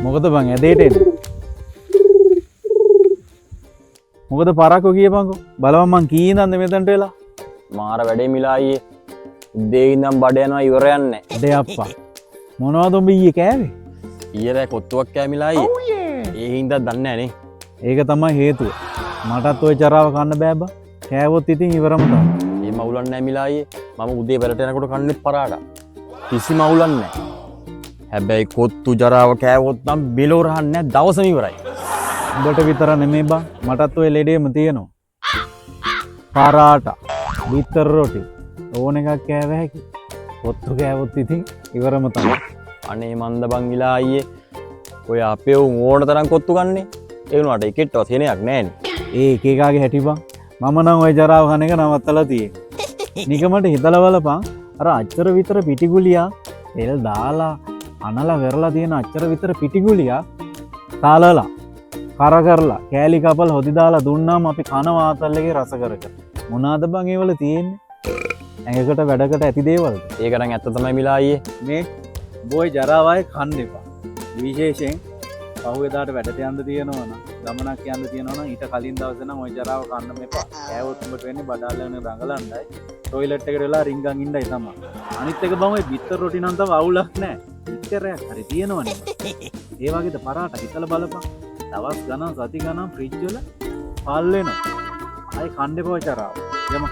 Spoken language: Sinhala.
මොකද බං ඇදේට එන්නේ? මොකද පරක්කෝ කියපන්කෝ. බලවන් මං කීනන්ද මෙතනට වෙලා? මාර වැඩේ මිලා අයියේ. උදේ ඉඳන් බඩ යනවා ඉවර යන්නේ නැහැ. අඩේ අප්පා. මොනවද උඹ ඊයේ කෑවේ? ඊයේ රෑ කොත්තුවක් කෑ මිලා අයියේ. ඒ හින්දා දන්නේ නැහැ නේ. ඒක තමයි හේතුව. මටත් ওই චරාව කන්න බෑ බං. කෑවොත් ඉතින් ඉවරම තමයි. මේ මවුලක් නැහැ මිලා අයියේ. මම උදේ වැඩට යනකොට කන්නේත් පරාඩා. කිසි මවුලක් නැහැ. හැබැයි කොත්තු ජරාව කෑවොත් නම් බෙලෝ රහන්නේ නැහැ දවසම ඉවරයි. උඹට විතර නෙමෙයි බං. මටත් ওই ලෙඩේම තියෙනවා. පරාටා, බිත්තර රොටි ඕන එකක් කෑව හැකි. කොත්තු කෑවොත් ඉතින් ඉවරම තමයි. අනේ මන්ද බං මිලා අයියේ. ඔය අපේ උන් ඕන තරම් කොත්තු ගන්නේ. ඒ වුණාට එකෙක්වත් හේනයක් නැහැනේ. ඒ එක එකාගේ හැටි බං. මම නම් ওই ජරාව කන එක නවත්තලා තියෙන්නේ. නිකමට හිතලා බලපන්. අර අච්චර විතර පිටිගුලියා තෙල් දාලා අනලා වෙරලා තියෙන අච්චර විතර පිටිගුලියා තාලලා කර කරලා කෑලි කපල් හොදි දාලා දුන්නාම අපි කන වාතල්ලගේ රස කර කර. මොනවාද බං ඒවල තියෙන්නේ? ඇඟකට වැඩකට ඇති දේවල්ද? ඒක නම් ඇත්ත තමයි මිලා අයියේ. මේ බොයි ජරාවයි කන්න එපා. විශේෂයෙන් පහුවෙදාට වැඩට යන්න තියෙනවා නම් ගමනක් යන්න තියෙනවා නම් ඊට කලින් දවසේ නම් ওই ජරාව කන්න මෙපා. කෑවොත් උඹට වෙන්නේ බඩාල්ලගෙන රඟලන්නයි. ටොයිලට් එකට වෙලා රින්ගන් ඉන්නයි තමයි. අනිත් එක බං ඔය බිත්තර රොටි නම් තව අවුලක් නැහැ. බිත්තරයක් හරි තියෙනවනේ. ඒ වගේද පරාට හිතලා බලපන්. දවස් ගණන් සති ගණන් ෆ්‍රිජ් වල පල් වෙනවා. ආයි කන්න එපා ජරාව. යම